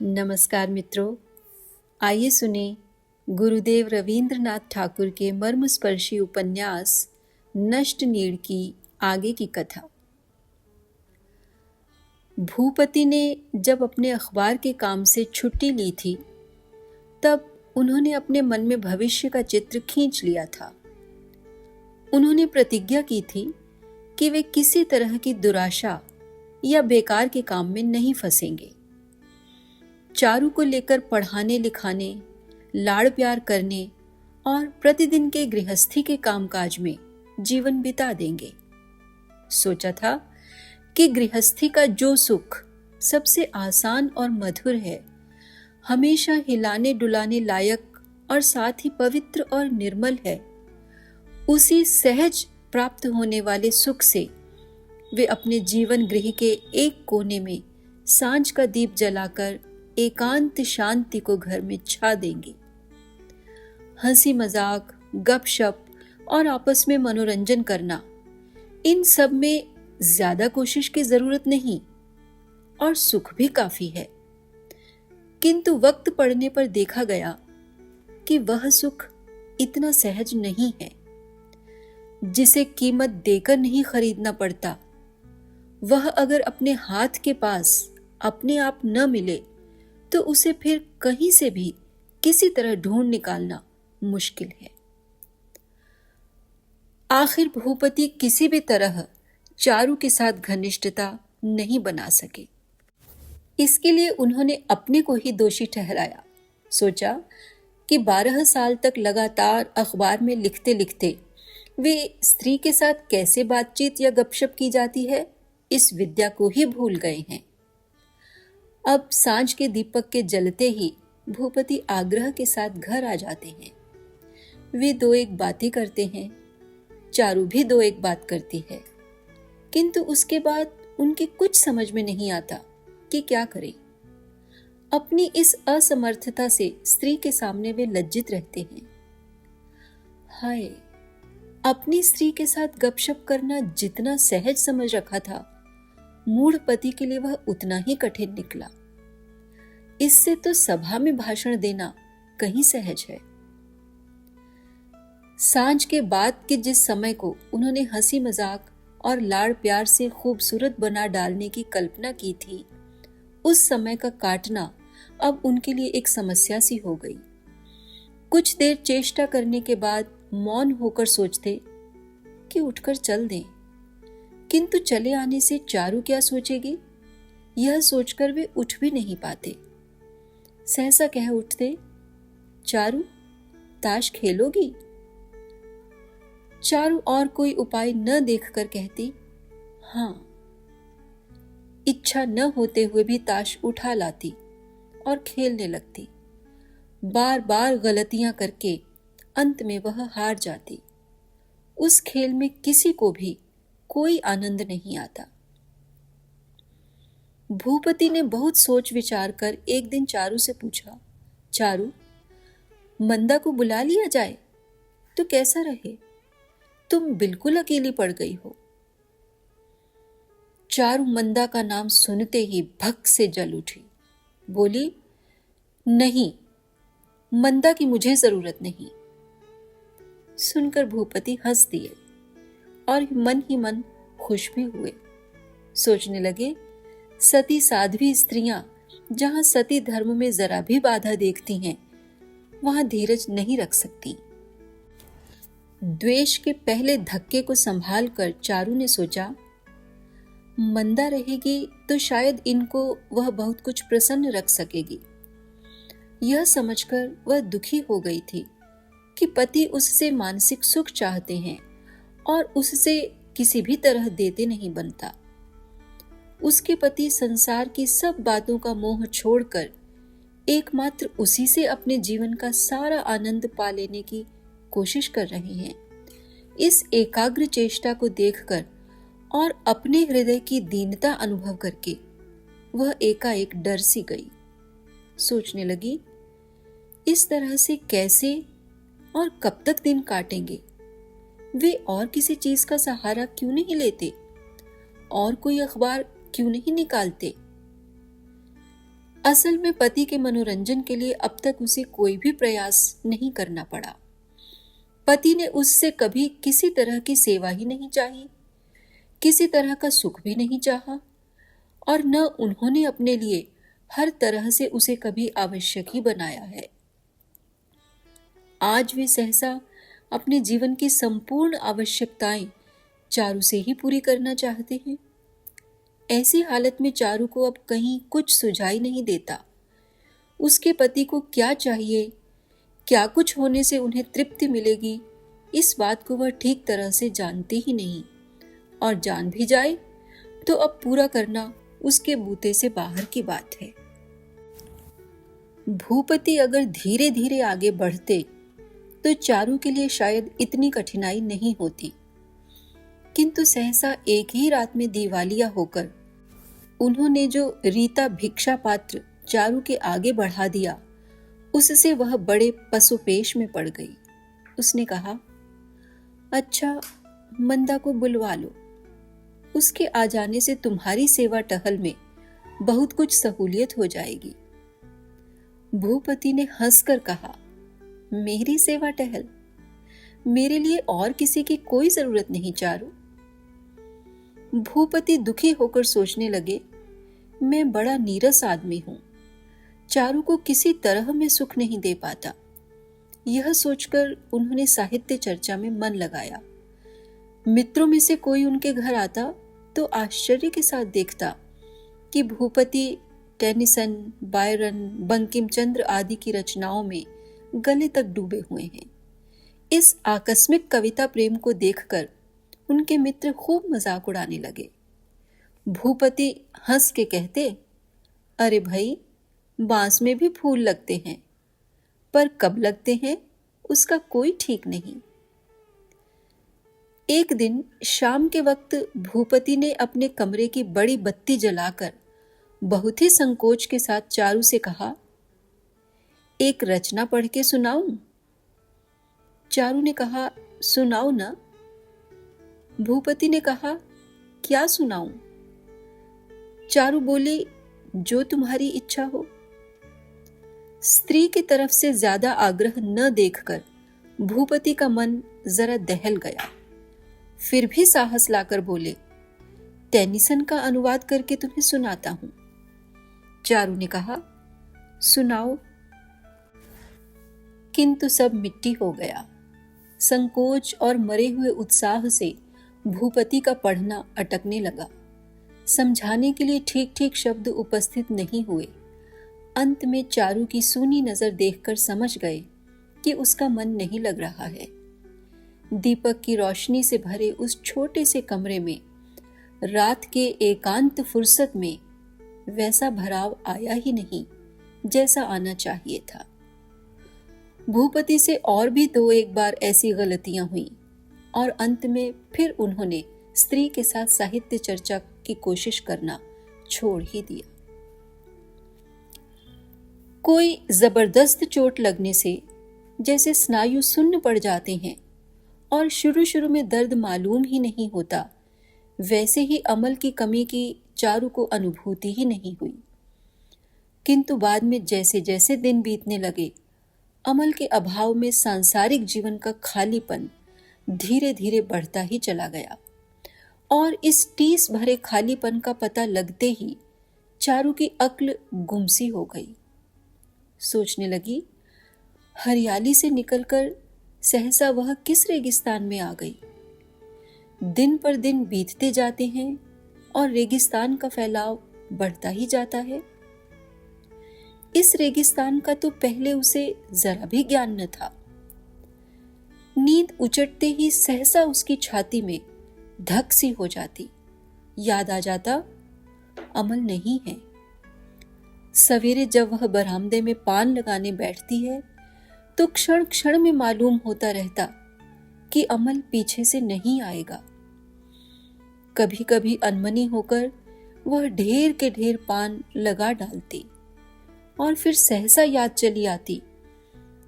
नमस्कार मित्रों, आइए सुने गुरुदेव रवींद्रनाथ ठाकुर के मर्मस्पर्शी उपन्यास नष्ट नीड़ की आगे की कथा। भूपति ने जब अपने अखबार के काम से छुट्टी ली थी, तब उन्होंने अपने मन में भविष्य का चित्र खींच लिया था। उन्होंने प्रतिज्ञा की थी कि वे किसी तरह की दुराशा या बेकार के काम में नहीं फंसेंगे। चारू को लेकर पढ़ाने लिखाने, लाड़ प्यार करने और प्रतिदिन के गृहस्थी के कामकाज में जीवन बिता देंगे। सोचा था कि गृहस्थी का जो सुख सबसे आसान और मधुर है, हमेशा हिलाने डुलाने लायक और साथ ही पवित्र और निर्मल है, उसी सहज प्राप्त होने वाले सुख से वे अपने जीवन गृह के एक कोने में सांझ का दीप जलाकर एकांत शांति को घर में छा देंगे। हंसी मजाक, गपशप और आपस में मनोरंजन करना, इन सब में ज्यादा कोशिश की जरूरत नहीं और सुख भी काफी है। किंतु वक्त पड़ने पर देखा गया कि वह सुख इतना सहज नहीं है। जिसे कीमत देकर नहीं खरीदना पड़ता, वह अगर अपने हाथ के पास अपने आप न मिले तो उसे फिर कहीं से भी किसी तरह ढूंढ निकालना मुश्किल है। आखिर भूपति किसी भी तरह चारू के साथ घनिष्ठता नहीं बना सके। इसके लिए उन्होंने अपने को ही दोषी ठहराया। सोचा कि 12 साल तक लगातार अखबार में लिखते लिखते वे स्त्री के साथ कैसे बातचीत या गपशप की जाती है, इस विद्या को ही भूल गए हैं। अब सांझ के दीपक के जलते ही भूपति आग्रह के साथ घर आ जाते हैं। वे दो एक बातें करते हैं, चारू भी दो एक बात करती है, किंतु उसके बाद उनके कुछ समझ में नहीं आता कि क्या करें। अपनी इस असमर्थता से स्त्री के सामने वे लज्जित रहते हैं। हाय, अपनी स्त्री के साथ गपशप करना जितना सहज समझ रखा था, मूढ़ पति के लिए वह उतना ही कठिन निकला। इससे तो सभा में भाषण देना कहीं सहज है। सांझ के बाद के जिस समय को उन्होंने हंसी मजाक और लाड़ प्यार से खूबसूरत बना डालने की कल्पना की थी, उस समय का काटना अब उनके लिए एक समस्या सी हो गई। कुछ देर चेष्टा करने के बाद मौन होकर सोचते कि उठकर चल दें, किंतु चले आने से चारू क्या सोचेगी, यह सोचकर वे उठ भी नहीं पाते। सहसा कह उठते, चारू, ताश खेलोगी? चारू और कोई उपाय न देखकर कहती, हाँ। इच्छा न होते हुए भी ताश उठा लाती और खेलने लगती। बार बार गलतियां करके अंत में वह हार जाती। उस खेल में किसी को भी कोई आनंद नहीं आता। भूपति ने बहुत सोच विचार कर एक दिन चारू से पूछा, चारू, मंदा को बुला लिया जाए तो कैसा रहे? तुम बिल्कुल अकेली पड़ गई हो। चारू मंदा का नाम सुनते ही भक से जल उठी। बोली, नहीं, मंदा की मुझे जरूरत नहीं। सुनकर भूपति हंस दिए और मन ही मन खुश भी हुए। सोचने लगे, सती साध्वी स्त्रियां जहां सती धर्म में जरा भी बाधा देखती हैं, वहां धीरज नहीं रख सकती। द्वेष के पहले धक्के को संभाल कर चारू ने सोचा, मंदा रहेगी तो शायद इनको वह बहुत कुछ प्रसन्न रख सकेगी। यह समझकर वह दुखी हो गई थी कि पति उससे मानसिक सुख चाहते हैं और उससे किसी भी तरह देते नहीं बनता। उसके पति संसार की सब बातों का मोह छोड़कर एकमात्र उसी से अपने जीवन का सारा आनंद पा लेने की कोशिश कर रहे हैं। इस एकाग्र चेष्टा को देखकर और अपने हृदय की दीनता अनुभव करके वह एकाएक डर सी गई। सोचने लगी, इस तरह से कैसे और कब तक दिन काटेंगे? वे और किसी चीज का सहारा क्यों नहीं लेते और कोई अखबार क्यों नहीं निकालते? असल में पति के मनोरंजन के लिए अब तक उसे कोई भी प्रयास नहीं करना पड़ा। पति ने उससे कभी किसी तरह की सेवा ही नहीं चाही, किसी तरह का सुख भी नहीं चाहा, और न उन्होंने अपने लिए हर तरह से उसे कभी आवश्यक ही बनाया है। आज वे सहसा अपने जीवन की संपूर्ण आवश्यकताएं चारू से ही पूरी करना चाहते हैं। ऐसी हालत में चारू को अब कहीं कुछ सुझाई नहीं देता। उसके पति को क्या चाहिए, क्या कुछ होने से उन्हें तृप्ति मिलेगी, इस बात को वह ठीक तरह से जानती ही नहीं, और जान भी जाए तो अब पूरा करना उसके बूते से बाहर की बात है। भूपति अगर धीरे धीरे आगे बढ़ते तो चारू के लिए शायद इतनी कठिनाई नहीं होती, किंतु सहसा एक ही रात में दिवालिया होकर उन्होंने जो रीता भिक्षा पात्र चारू के आगे बढ़ा दिया, उससे वह बड़े पसोपेश में पड़ गई। उसने कहा, अच्छा, मंदा को बुलवा लो, उसके आ जाने से तुम्हारी सेवा टहल में बहुत कुछ सहूलियत हो जाएगी। भूपति ने हंसकर कहा, मेरी सेवा टहल? मेरे लिए और किसी की कोई जरूरत नहीं चारू। भूपति दुखी होकर सोचने लगे, मैं बड़ा नीरस आदमी हूं, चारू को किसी तरह में सुख नहीं दे पाता। यह सोचकर उन्होंने साहित्य चर्चा में मन लगाया। मित्रों में से कोई उनके घर आता तो आश्चर्य के साथ देखता कि भूपति टेनिसन, बायरन, बंकिम चंद्र आदि की रचनाओं में गले तक डूबे हुए हैं। इस आकस्मिक कविता प्रेम को देखकर उनके मित्र खूब मजाक उड़ाने लगे। भूपति हंस के कहते, अरे भाई, बांस में भी फूल लगते हैं, पर कब लगते हैं उसका कोई ठीक नहीं। एक दिन शाम के वक्त भूपति ने अपने कमरे की बड़ी बत्ती जलाकर बहुत ही संकोच के साथ चारू से कहा, एक रचना पढ़ के सुनाऊं? चारू ने कहा, सुनाओ ना। भूपति ने कहा, क्या सुनाऊं? चारू बोली, जो तुम्हारी इच्छा हो। स्त्री की तरफ से ज्यादा आग्रह न देखकर भूपति का मन जरा दहल गया। फिर भी साहस लाकर बोले, टेनिसन का अनुवाद करके तुम्हें सुनाता हूं। चारू ने कहा, सुनाओ। किंतु सब मिट्टी हो गया। संकोच और मरे हुए उत्साह से भूपति का पढ़ना अटकने लगा। समझाने के लिए ठीक ठीक शब्द उपस्थित नहीं हुए। अंत में चारू की सूनी नजर देखकर समझ गए कि उसका मन नहीं लग रहा है। दीपक की रोशनी से भरे उस छोटे से कमरे में रात के एकांत फुर्सत में वैसा भराव आया ही नहीं जैसा आना चाहिए था। भूपति से और भी दो एक बार ऐसी गलतियां हुई और अंत में फिर उन्होंने स्त्री के साथ साहित्य चर्चा की कोशिश करना छोड़ ही दिया। कोई जबरदस्त चोट लगने से जैसे स्नायु सुन्न पड़ जाते हैं और शुरू शुरू में दर्द मालूम ही नहीं होता, वैसे ही अमल की कमी की चारू को अनुभूति ही नहीं हुई। किंतु बाद में जैसे जैसे दिन बीतने लगे, अमल के अभाव में सांसारिक जीवन का खालीपन धीरे धीरे बढ़ता ही चला गया और इस टीस भरे खालीपन का पता लगते ही चारू की अक्ल गुमसी हो गई। सोचने लगी, हरियाली से निकलकर सहसा वह किस रेगिस्तान में आ गई। दिन पर दिन बीतते जाते हैं और रेगिस्तान का फैलाव बढ़ता ही जाता है। इस रेगिस्तान का तो पहले उसे जरा भी ज्ञान न था। नींद उचटते ही सहसा उसकी छाती में धक सी हो जाती। याद आ जाता, अमल नहीं है। सवेरे जब वह बरामदे में पान लगाने बैठती है तो क्षण क्षण में मालूम होता रहता कि अमल पीछे से नहीं आएगा। कभी कभी अनमनी होकर वह ढेर के ढेर पान लगा डालती और फिर सहसा याद चली आती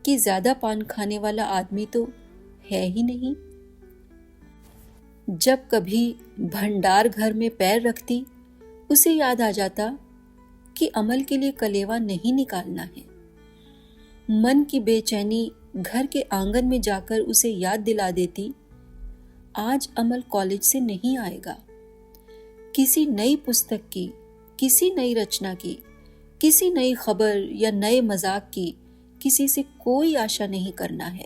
कि ज्यादा पान खाने वाला आदमी तो है ही नहीं। जब कभी भंडार घर में पैर रखती, उसे याद आ जाता, कि अमल के लिए कलेवा नहीं निकालना है। मन की बेचैनी घर के आंगन में जाकर उसे याद दिला देती, आज अमल कॉलेज से नहीं आएगा। किसी नई पुस्तक की, किसी नई रचना की, किसी नई खबर या नए मजाक की किसी से कोई आशा नहीं करना है।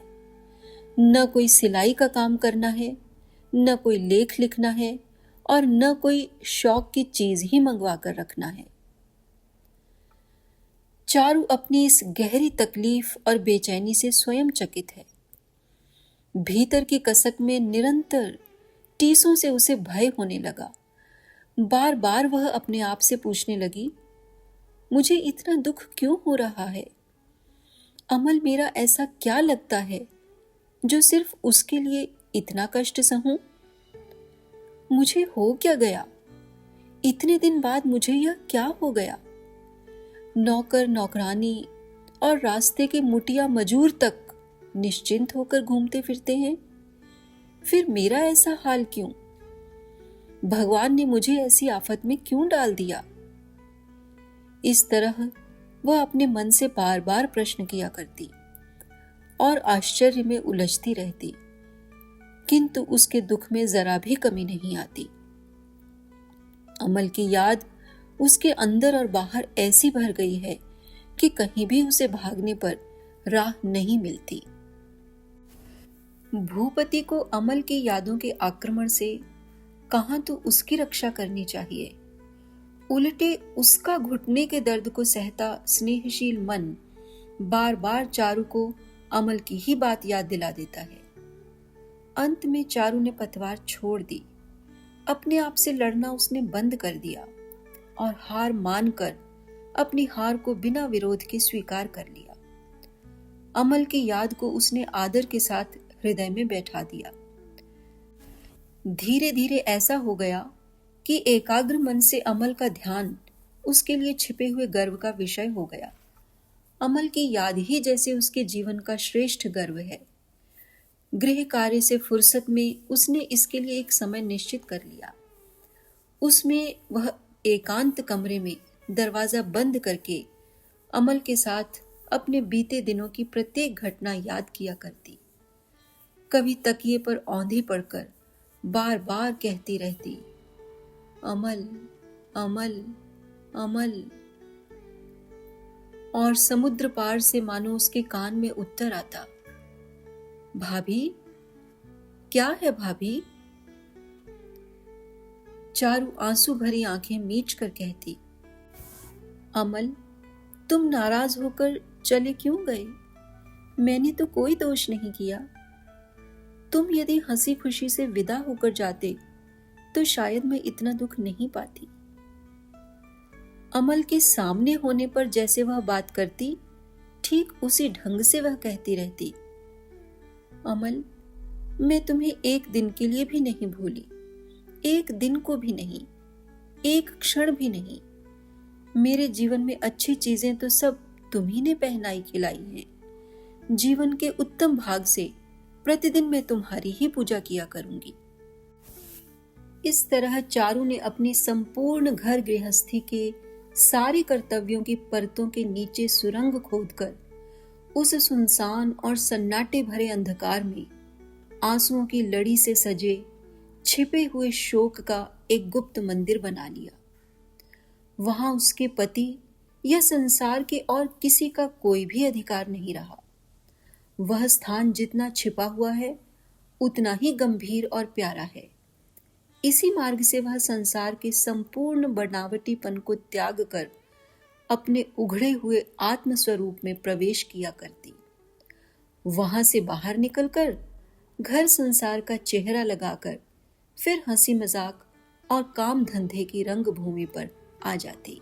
न कोई सिलाई का काम करना है, न कोई लेख लिखना है और न कोई शौक की चीज ही मंगवा कर रखना है। चारू अपनी इस गहरी तकलीफ और बेचैनी से स्वयं चकित है। भीतर की कसक में निरंतर टीसों से उसे भय होने लगा। बार बार वह अपने आप से पूछने लगी, मुझे इतना दुख क्यों हो रहा है? अमल मेरा ऐसा क्या लगता है जो सिर्फ उसके लिए इतना कष्ट सहूं? मुझे हो क्या गया? इतने दिन बाद मुझे यह क्या हो गया? नौकर नौकरानी और रास्ते के मुटिया मजूर तक निश्चिंत होकर घूमते फिरते हैं, फिर मेरा ऐसा हाल क्यों? भगवान ने मुझे ऐसी आफत में क्यों डाल दिया? इस तरह वह अपने मन से बार बार प्रश्न किया करती और आश्चर्य में उलझती रहती, किंतु उसके दुख में जरा भी कमी नहीं आती। अमल की याद उसके अंदर और बाहर ऐसी भर गई है कि कहीं भी उसे भागने पर राह नहीं मिलती। भूपति को अमल की यादों के आक्रमण से कहां तो उसकी रक्षा करनी चाहिए, उल्टे उसका घुटने के दर्द को सहता स्नेहशील मन बार बार चारू को अमल की ही बात याद दिला देता है। अंत में चारू ने पतवार छोड़ दी। अपने आप से लड़ना उसने बंद कर दिया और हार मानकर अपनी हार को बिना विरोध के स्वीकार कर लिया। अमल की याद को उसने आदर के साथ हृदय में बैठा दिया। धीरे धीरे ऐसा हो गया कि एकाग्र मन से अमल का ध्यान उसके लिए छिपे हुए गर्व का विषय हो गया। अमल की याद ही जैसे उसके जीवन का श्रेष्ठ गर्व है। गृह कार्य से फुर्सत में उसने इसके लिए एक समय निश्चित कर लिया। उसमें वह एकांत कमरे में दरवाजा बंद करके अमल के साथ अपने बीते दिनों की प्रत्येक घटना याद किया करती। कभी तकिए पर औंधी पड़कर बार बार कहती रहती, अमल अमल अमल, और समुद्र पार से मानो उसके कान में उत्तर आता, भाभी, क्या है भाभी? चारू आंसू भरी आंखें मीच कर कहती, अमल, तुम नाराज होकर चले क्यों गए? मैंने तो कोई दोष नहीं किया। तुम यदि हंसी खुशी से विदा होकर जाते तो शायद मैं इतना दुख नहीं पाती। अमल के सामने होने पर जैसे वह बात करती, ठीक उसी ढंग से वह कहती रहती, अमल, मैं तुम्हें एक दिन के लिए भी नहीं भूली, एक दिन को भी नहीं, एक क्षण भी नहीं। मेरे जीवन में अच्छी चीजें तो सब तुम्ही ने पहनाई खिलाई हैं। जीवन के उत्तम भाग से प्रतिदिन मैं तुम्हारी ही पूजा किया करूंगी। इस तरह चारू ने अपनी संपूर्ण घर गृहस्थी के सारे कर्तव्यों की परतों के नीचे सुरंग खोदकर उस सुनसान और सन्नाटे भरे अंधकार में आंसुओं की लड़ी से सजे छिपे हुए शोक का एक गुप्त मंदिर बना लिया। वहां उसके पति या संसार के और किसी का कोई भी अधिकार नहीं रहा। वह स्थान जितना छिपा हुआ है उतना ही गंभीर और प्यारा है। इसी मार्ग से वह संसार के संपूर्ण बनावटीपन को त्याग कर अपने उघड़े हुए आत्म स्वरूप में प्रवेश किया करती। वहां से बाहर निकलकर घर संसार का चेहरा लगाकर फिर हंसी मजाक और काम धंधे की रंगभूमि पर आ जाती।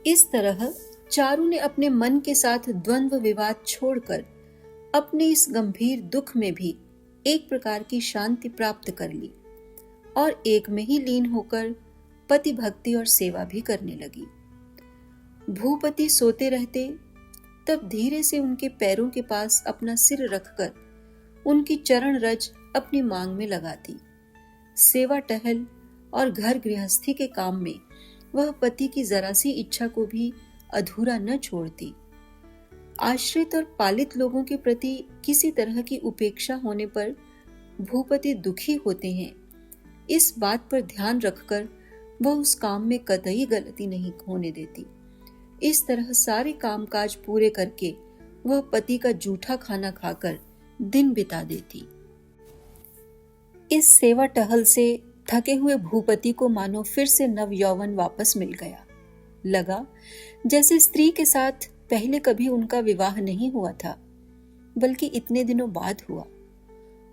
इस तरह चारू ने अपने मन के साथ द्वंद्व विवाद छोड़कर अपने इस गंभीर दुख में भी एक प्रकार की शांति प्राप्त कर ली और एक में ही लीन होकर पति भक्ति और सेवा भी करने लगी। भूपति सोते रहते तब धीरे से उनके पैरों के पास अपना सिर रखकर उनकी चरण रज अपनी मांग में लगाती। सेवा टहल और घर गृहस्थी के काम में वह पति की जरा सी इच्छा को भी अधूरा न छोड़ती। आश्रित और पालित लोगों के प्रति किसी तरह की उपेक्षा होने पर भूपति दुखी होते हैं, इस बात पर ध्यान रखकर वह उस काम में कतई गलती नहीं होने देती। इस तरह सारे कामकाज पूरे करके वह पति का जूठा खाना खाकर दिन बिता देती। इस सेवा टहल से थके हुए भूपति को मानो फिर से नव यौवन वापस मिल गया। लगा जैसे स्त्री के साथ पहले कभी उनका विवाह नहीं हुआ था, बल्कि इतने दिनों बाद हुआ।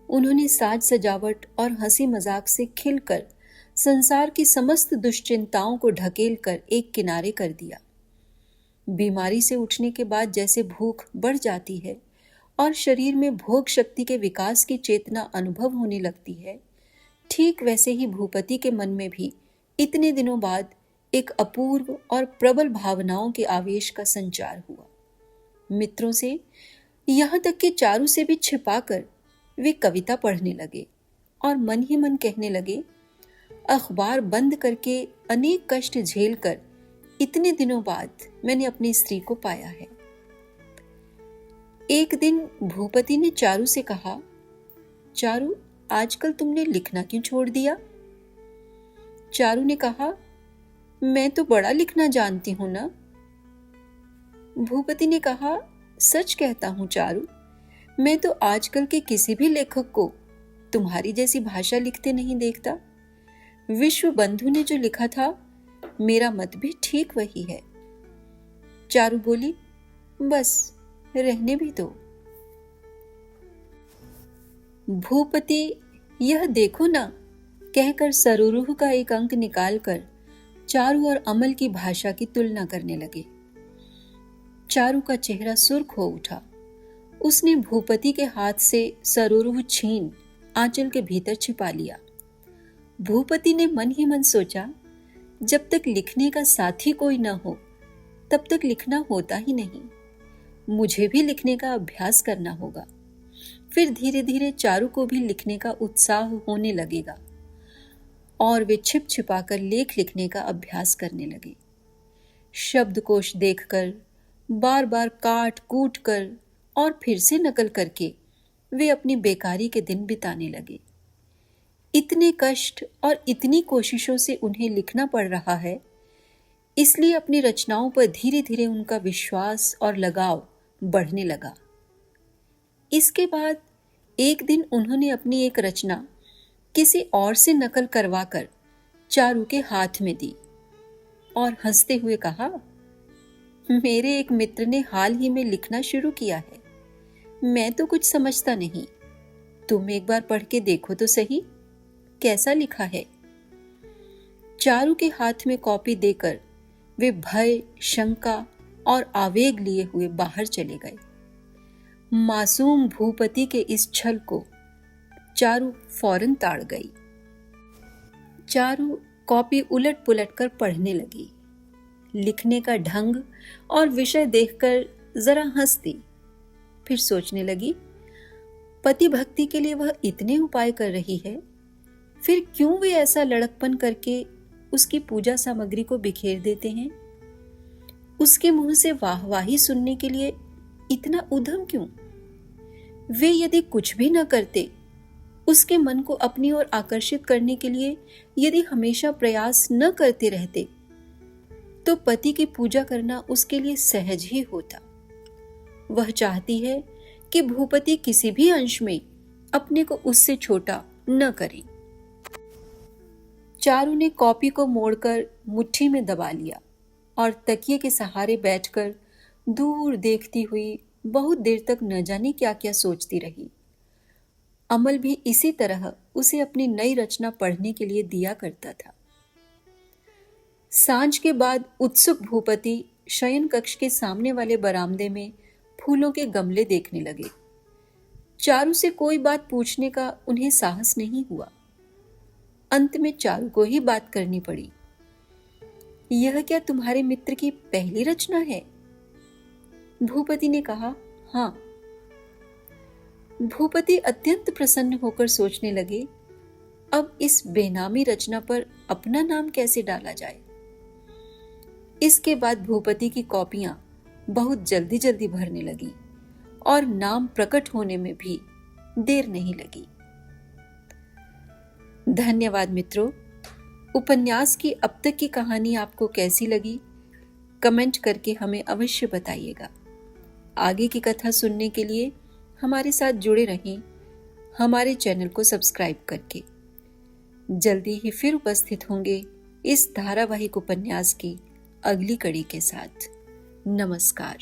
उन्होंने साज सजावट और हंसी मजाक से खिलकर संसार की समस्त दुश्चिंताओं को ढकेल कर एक किनारे कर दिया। बीमारी से उठने के बाद जैसे भूख बढ़ जाती है और शरीर में भोग शक्ति के विकास की चेतना अनुभव होने लगती है, ठीक वैसे ही भूपति के मन में भी इतने दिनों बाद एक अपूर्व और प्रबल भावनाओं के आवेश का संचार हुआ। मित्रों से, यहाँ तक कि चारू से भी छिपाकर वे कविता पढ़ने लगे और मन ही मन कहने लगे, अखबार बंद करके अनेक कष्ट झेलकर इतने दिनों बाद मैंने अपनी स्त्री को पाया है। एक दिन भूपति ने चारू से कहा, चारू, आजकल तुमने लिखना क्यों छोड़ दिया? चारू ने कहा, मैं तो बड़ा लिखना जानती हूं ना। भूपति ने कहा, सच कहता हूं चारू, मैं तो आजकल के किसी भी लेखक को तुम्हारी जैसी भाषा लिखते नहीं देखता। विश्व बंधु ने जो लिखा था, मेरा मत भी ठीक वही है। चारू बोली, बस रहने भी दो। भूपति, यह देखो ना, कहकर सरूरुह का एक अंक निकालकर चारू और अमल की भाषा की तुलना करने लगे। चारू का चेहरा सुर्ख हो उठा। उसने भूपति के हाथ से सरूरुह छीन आंचल के भीतर छिपा लिया। भूपति ने मन ही मन सोचा, जब तक लिखने का साथी कोई न हो तब तक लिखना होता ही नहीं। मुझे भी लिखने का अभ्यास करना होगा। फिर धीरे धीरे चारू को भी लिखने का उत्साह होने लगेगा और वे छिप छिपाकर लेख लिखने का अभ्यास करने लगे। शब्दकोश देखकर, बार बार काट कूट कर और फिर से नकल करके वे अपनी बेकारी के दिन बिताने लगे। इतने कष्ट और इतनी कोशिशों से उन्हें लिखना पड़ रहा है, इसलिए अपनी रचनाओं पर धीरे धीरे उनका विश्वास और लगाव बढ़ने लगा। इसके बाद एक दिन उन्होंने अपनी एक रचना किसी और से नकल करवाकर चारू के हाथ में दी और हंसते हुए कहा, मेरे एक मित्र ने हाल ही में लिखना शुरू किया है। मैं तो कुछ समझता नहीं, तुम एक बार पढ़ के देखो तो सही, कैसा लिखा है। चारू के हाथ में कॉपी देकर वे भय, शंका और आवेग लिए हुए बाहर चले गए। मासूम भूपति के इस छल को चारू फौरन ताड़ गई। चारू कॉपी उलट पुलट कर पढ़ने लगी। लिखने का ढंग और विषय देखकर जरा हंसती, फिर सोचने लगी, पति भक्ति के लिए वह इतने उपाय कर रही है, फिर क्यों वे ऐसा लड़कपन करके उसकी पूजा सामग्री को बिखेर देते हैं? उसके मुंह से वाहवाही सुनने के लिए इतना उद्यम क्यों? वे यदि कुछ भी न करते, उसके मन को अपनी ओर आकर्षित करने के लिए यदि हमेशा प्रयास न करते रहते, तो पति की पूजा करना उसके लिए सहज ही होता। वह चाहती है कि भूपति किसी भी अंश में अपने को उससे छोटा न करे। चारू ने कॉपी को मोड़कर मुट्ठी में दबा लिया और तकिए के सहारे बैठकर दूर देखती हुई बहुत देर तक न जाने क्या क्या सोचती रही। अमल भी इसी तरह उसे अपनी नई रचना पढ़ने के लिए दिया करता था। सांझ के बाद उत्सुक भूपति शयन कक्ष के सामने वाले बरामदे में फूलों के गमले देखने लगे। चारू से कोई बात पूछने का उन्हें साहस नहीं हुआ। अंत में चारू को ही बात करनी पड़ी। यह क्या तुम्हारे मित्र की पहली रचना है? भूपति ने कहा, हाँ। भूपति अत्यंत प्रसन्न होकर सोचने लगे, अब इस बेनामी रचना पर अपना नाम कैसे डाला जाए। इसके बाद भूपति की कॉपियां बहुत जल्दी जल्दी भरने लगी और नाम प्रकट होने में भी देर नहीं लगी। धन्यवाद मित्रों। उपन्यास की अब तक की कहानी आपको कैसी लगी? कमेंट करके हमें अवश्य बताइएगा। आगे की कथा सुनने के लिए हमारे साथ जुड़े रहें, हमारे चैनल को सब्सक्राइब करके। जल्दी ही फिर उपस्थित होंगे इस धारावाहिक उपन्यास की अगली कड़ी के साथ। नमस्कार।